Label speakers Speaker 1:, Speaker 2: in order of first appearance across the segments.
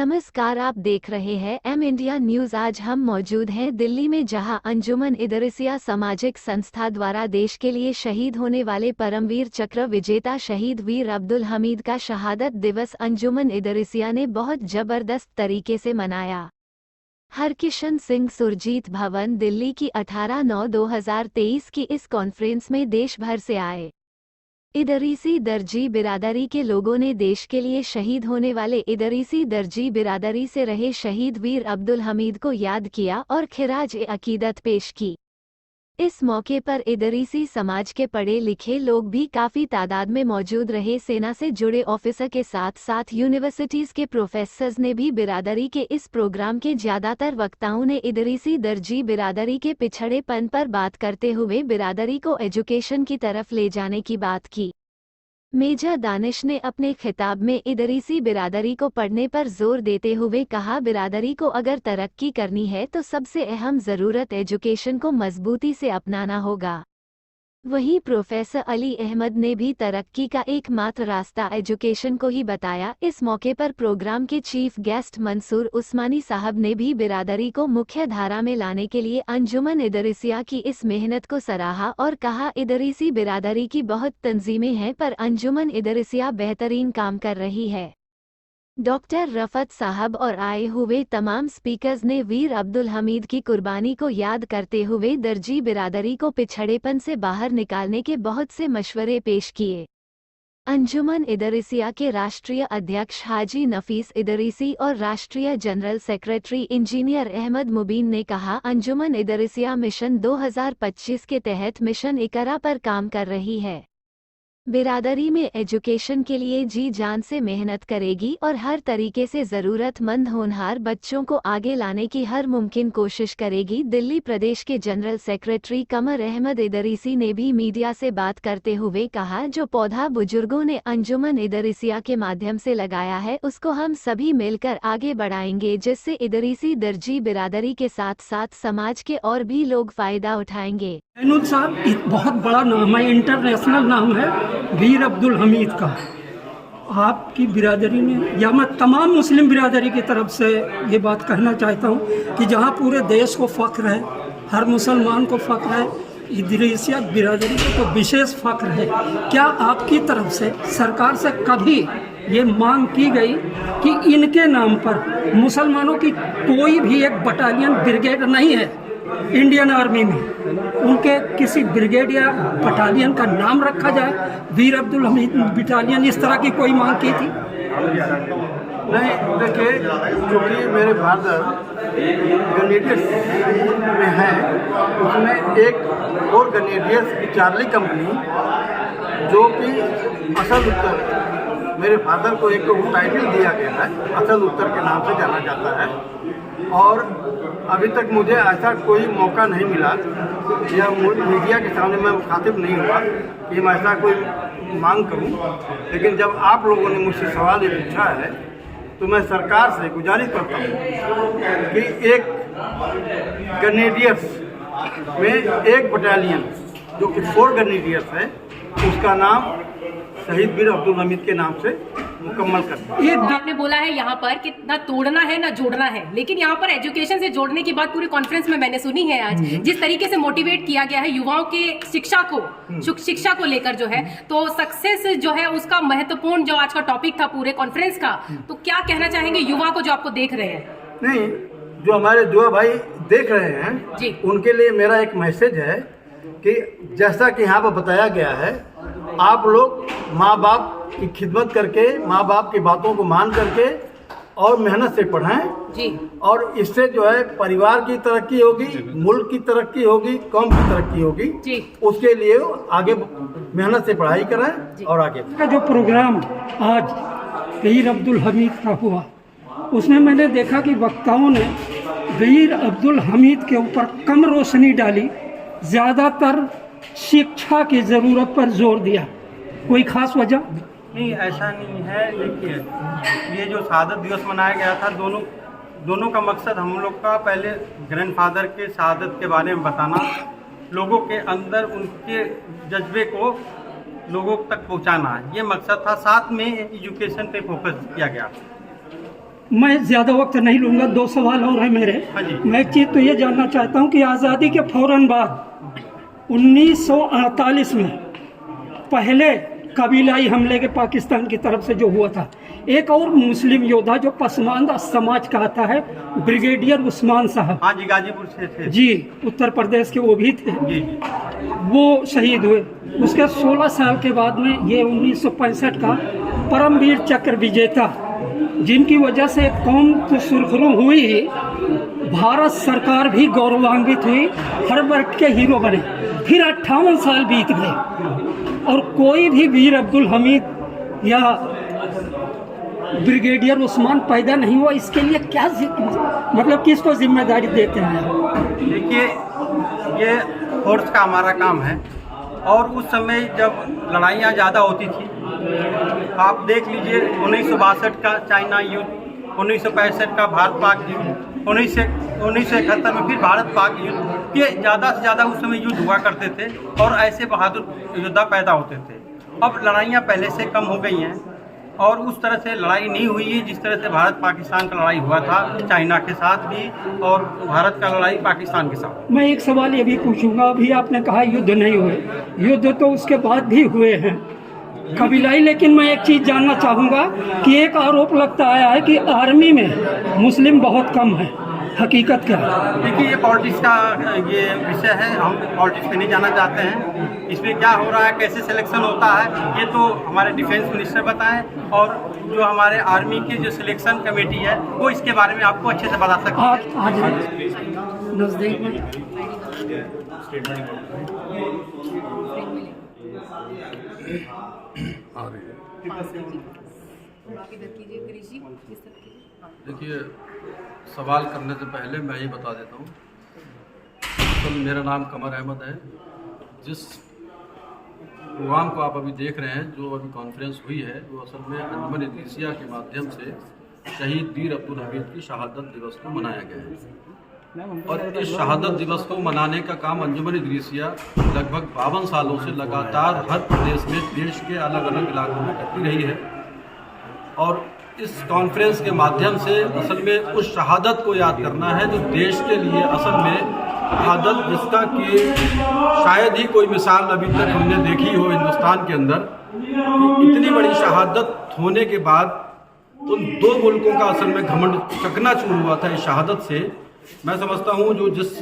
Speaker 1: नमस्कार, आप देख रहे हैं एम इंडिया न्यूज। आज हम मौजूद हैं दिल्ली में, जहां अंजुमन इदरिसिया सामाजिक संस्था द्वारा देश के लिए शहीद होने वाले परमवीर चक्र विजेता शहीद वीर अब्दुल हमीद का शहादत दिवस अंजुमन इदरिसिया ने बहुत जबरदस्त तरीके से मनाया। हरकिशन सिंह सुरजीत भवन, दिल्ली की 18/9/2023 की इस कॉन्फ्रेंस में देश भर से आए इदरीसी दर्जी बिरादरी के लोगों ने देश के लिए शहीद होने वाले इदरीसी दर्जी बिरादरी से रहे शहीद वीर अब्दुल हमीद को याद किया और खिराज-ए-अकीदत पेश की। इस मौके पर इदरीसी समाज के पढ़े लिखे लोग भी काफ़ी तादाद में मौजूद रहे। सेना से जुड़े ऑफिसर के साथ साथ यूनिवर्सिटीज़ के प्रोफेसर्स ने भी बिरादरी के इस प्रोग्राम के ज़्यादातर वक्ताओं ने इदरीसी दर्जी बिरादरी के पिछड़ेपन पर बात करते हुए बिरादरी को एजुकेशन की तरफ ले जाने की बात की। मेजर दानिश ने अपने खिताब में इदरीसी बिरादरी को पढ़ने पर जोर देते हुए कहा, बिरादरी को अगर तरक्की करनी है तो सबसे अहम ज़रूरत एजुकेशन को मजबूती से अपनाना होगा। वहीं प्रोफेसर अली अहमद ने भी तरक्की का एकमात्र रास्ता एजुकेशन को ही बताया। इस मौके पर प्रोग्राम के चीफ गेस्ट मंसूर उस्मानी साहब ने भी बिरादरी को मुख्य धारा में लाने के लिए अंजुमन इदरिसिया की इस मेहनत को सराहा और कहा, इदरीसी बिरादरी की बहुत तंजीमें हैं पर अंजुमन इदरिसिया बेहतरीन काम कर रही है। डॉक्टर रफत साहब और आए हुए तमाम स्पीकर्स ने वीर अब्दुल हमीद की कुर्बानी को याद करते हुए दर्जी बिरादरी को पिछड़ेपन से बाहर निकालने के बहुत से मशवरे पेश किए। अंजुमन इदरिसिया के राष्ट्रीय अध्यक्ष हाजी नफीस इदरीसी और राष्ट्रीय जनरल सेक्रेटरी इंजीनियर अहमद मुबीन ने कहा, अंजुमन इदरिसिया मिशन 2025 के तहत मिशन इकरा पर काम कर रही है। बिरादरी में एजुकेशन के लिए जी जान से मेहनत करेगी और हर तरीके से ज़रूरतमंद होनहार बच्चों को आगे लाने की हर मुमकिन कोशिश करेगी। दिल्ली प्रदेश के जनरल सेक्रेटरी कमर अहमद इदरीसी ने भी मीडिया से बात करते हुए कहा, जो पौधा बुजुर्गों ने अंजुमन इदरिसिया के माध्यम से लगाया है उसको हम सभी मिलकर आगे बढ़ाएंगे, जिससे इदरीसी दर्जी बिरादरी के साथ साथ समाज के और भी लोग फ़ायदा उठाएंगे।
Speaker 2: एनुल साहब एक बहुत बड़ा नाम है, इंटरनेशनल नाम है वीर अब्दुल हमीद का। आपकी बिरादरी ने, या मैं तमाम मुस्लिम बिरादरी की तरफ से ये बात कहना चाहता हूँ कि जहाँ पूरे देश को फ़ख्र है, हर मुसलमान को फ़ख्र है, इदरीसिया बिरादरी को तो विशेष फ़ख्र है। क्या आपकी तरफ से सरकार से कभी ये मांग की गई कि इनके नाम पर मुसलमानों की कोई भी एक बटालियन ब्रिगेड नहीं है इंडियन आर्मी में, उनके किसी ब्रिगेड या बटालियन का नाम रखा जाए, वीर अब्दुल हमीद बटालियन, इस तरह की कोई मांग की थी?
Speaker 3: नहीं, देखिए, क्योंकि मेरे फादर ग्रेनेडियर्स में हैं, उसमें एक और ग्रेनेडियर्स की चार्ली कंपनी, जो कि असल उत्तर, मेरे फादर को एक टाइटल दिया गया है, असल उत्तर के नाम से जाना जाता है। और अभी तक मुझे ऐसा कोई मौका नहीं मिला या मीडिया के सामने मैं मुखातिब नहीं हुआ कि मैं ऐसा कोई मांग करूं। लेकिन जब आप लोगों ने मुझसे सवाल ये पूछा है तो मैं सरकार से गुजारिश करता हूं कि एक ग्रेनेडियर्स में एक बटालियन जो कि 4 ग्रेनेडियर्स है, उसका नाम शहीद वीर अब्दुल हमीद के नाम से मुकम्मल करते हैं।
Speaker 4: आपने बोला है यहाँ पर कि ना तोड़ना है ना जोड़ना है, लेकिन यहाँ पर एजुकेशन से जोड़ने की बात पूरी कॉन्फ्रेंस में मैंने सुनी है। आज जिस तरीके से मोटिवेट किया गया है युवाओं के शिक्षा को लेकर जो है, तो सक्सेस जो है उसका महत्वपूर्ण जो आज का टॉपिक था पूरे कॉन्फ्रेंस का, तो क्या कहना चाहेंगे युवा को जो आपको देख रहे हैं?
Speaker 3: नहीं, जो हमारे युवा भाई देख रहे हैं जी, उनके लिए मेरा एक मैसेज है कि जैसा कि यहाँ पर बताया गया है, आप लोग माँ बाप की खिदमत करके, माँ बाप की बातों को मान करके और मेहनत से पढ़ें जी, और इससे जो है परिवार की तरक्की होगी, मुल्क की तरक्की होगी, कौम की तरक्की होगी जी। उसके लिए आगे मेहनत से पढ़ाई करें और आगे
Speaker 2: का जो प्रोग्राम आज वीर अब्दुल हमीद का हुआ, उसमें मैंने देखा कि वक्ताओं ने वीर अब्दुल हमीद के ऊपर कम रोशनी डाली, ज़्यादातर शिक्षा की ज़रूरत पर जोर दिया। कोई ख़ास वजह?
Speaker 5: नहीं, ऐसा नहीं है। देखिए, ये जो शहादत दिवस मनाया गया था, दोनों का मकसद हम लोग का पहले ग्रैंडफादर के शहादत के बारे में बताना, लोगों के अंदर उनके जज्बे को लोगों तक पहुंचाना, ये मकसद था। साथ में एजुकेशन पे फोकस किया गया।
Speaker 2: मैं ज़्यादा वक्त नहीं लूँगा, 2 सवाल और हैं मेरे।
Speaker 5: हाँ जी।
Speaker 2: मैं एक चीज़ तो ये जानना चाहता हूँ कि आज़ादी के फ़ौरन बाद 1948 में पहले कबीलाई हमले के पाकिस्तान की तरफ से जो हुआ था, एक और मुस्लिम योद्धा जो पसमानदा समाज का आता है, ब्रिगेडियर उस्मान साहब,
Speaker 5: हाँ जी, गाजीपुर से थे
Speaker 2: जी, उत्तर प्रदेश के वो भी थे,
Speaker 5: जी।
Speaker 2: वो शहीद हुए। उसके 16 साल के बाद में ये 1965 का परमवीर चक्र विजेता, जिनकी वजह से कौम तो सुरखरू हुई ही, भारत सरकार भी गौरवान्वित हुई, हर वर्ग के हीरो बने। फिर 58 साल बीत गए और कोई भी वीर अब्दुल हमीद या ब्रिगेडियर उस्मान पैदा नहीं हुआ। इसके लिए क्या मतलब किसको जिम्मेदारी देते हैं?
Speaker 5: देखिए, ये फोर्स का हमारा काम है और उस समय जब लड़ाइयाँ ज़्यादा होती थी, आप देख लीजिए 1962 का चाइना युद्ध, 1965 का भारत पाक युद्ध, 1971 में फिर भारत पाक युद्ध, ये ज़्यादा से ज़्यादा उस समय युद्ध हुआ करते थे और ऐसे बहादुर योद्धा पैदा होते थे। अब लड़ाइयाँ पहले से कम हो गई हैं और उस तरह से लड़ाई नहीं हुई है जिस तरह से भारत पाकिस्तान का लड़ाई हुआ था, चाइना के साथ भी और भारत का लड़ाई पाकिस्तान के साथ।
Speaker 2: मैं एक सवाल ये भी पूछूंगा, अभी आपने कहा युद्ध नहीं हुए, युद्ध तो उसके बाद भी हुए हैं कबीलाई, लेकिन मैं एक चीज़ जानना चाहूँगा कि एक आरोप लगता आया है कि आर्मी में मुस्लिम बहुत कम है, हकीकत क्या है?
Speaker 5: देखिए, ये पॉलिटिक्स का ये विषय है, हम पॉलिटिक्स में नहीं जाना चाहते हैं। इसमें क्या हो रहा है, कैसे सिलेक्शन होता है, ये तो हमारे डिफेंस मिनिस्टर बताएं और जो हमारे आर्मी की जो सिलेक्शन कमेटी है वो इसके बारे में आपको अच्छे से बता सकते हैं।
Speaker 2: आज नज़दीक में
Speaker 6: देखिए, सवाल करने से पहले मैं ये बता देता हूँ, तो मेरा नाम कमर अहमद है। जिस प्रोग्राम को आप अभी देख रहे हैं, जो अभी कॉन्फ्रेंस हुई है, वो असल में अंजुमन इदरिसिया के माध्यम से शहीद वीर अब्दुल हमीद की शहादत दिवस को मनाया गया है। और इस शहादत दिवस को मनाने का काम अंजुमन इदरिसिया लगभग 52 सालों से लगातार हर प्रदेश में देश के अलग अलग इलाकों में करती रही है। और इस कॉन्फ्रेंस के माध्यम से असल में उस शहादत को याद करना है जो देश के लिए असल में शहादत, जिसका कि शायद ही कोई मिसाल अभी तक हमने देखी हो हिंदुस्तान के अंदर, कि इतनी बड़ी शहादत होने के बाद उन 2 मुल्कों का असल में घमंड चकनाचूर हुआ था इस शहादत से। मैं समझता हूँ जो जिस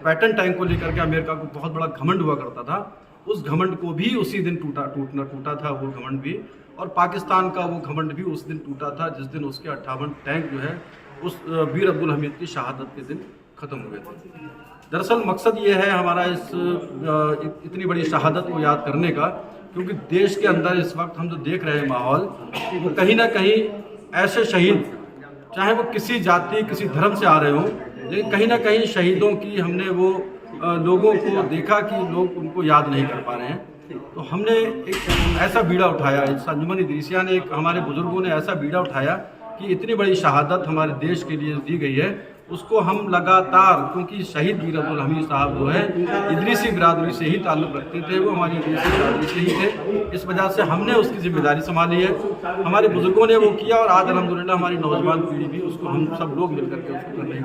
Speaker 6: पैटर्न टैंक को लेकर के अमेरिका को बहुत बड़ा घमंड हुआ करता था, उस घमंड को भी उसी दिन टूटा था वो घमंड भी, और पाकिस्तान का वो घमंड भी उस दिन टूटा था जिस दिन उसके 58 टैंक जो है उस वीर अब्दुल हमीद की शहादत के दिन ख़त्म हुए थे। दरअसल मकसद ये है हमारा इस इतनी बड़ी शहादत को याद करने का, क्योंकि देश के अंदर इस वक्त हम जो देख रहे हैं माहौल, वो कहीं ना कहीं ऐसे शहीद, चाहे वो किसी जाति किसी धर्म से आ रहे हों, लेकिन कहीं ना कहीं शहीदों की हमने वो लोगों को देखा कि लोग उनको याद नहीं कर पा रहे हैं। तो हमने एक ऐसा बीड़ा उठाया, अंजुमन इदरिसिया ने, एक हमारे बुजुर्गों ने ऐसा बीड़ा उठाया कि इतनी बड़ी शहादत हमारे देश के लिए दी गई है, उसको हम लगातार, क्योंकि शहीद वीर अब्दुल हमीद साहब जो है इदरिसी बिरादरी से ही ताल्लुक़ रखते थे, वो हमारी इदरिसी बिरादरी से ही थे, इस वजह से हमने उसकी जिम्मेदारी संभाली है। हमारे बुजुर्गों ने वो किया और आज अल्हम्दुलिल्लाह हमारी नौजवान पीढ़ी भी उसको, हम सब लोग मिलकर के उसको कर रही है।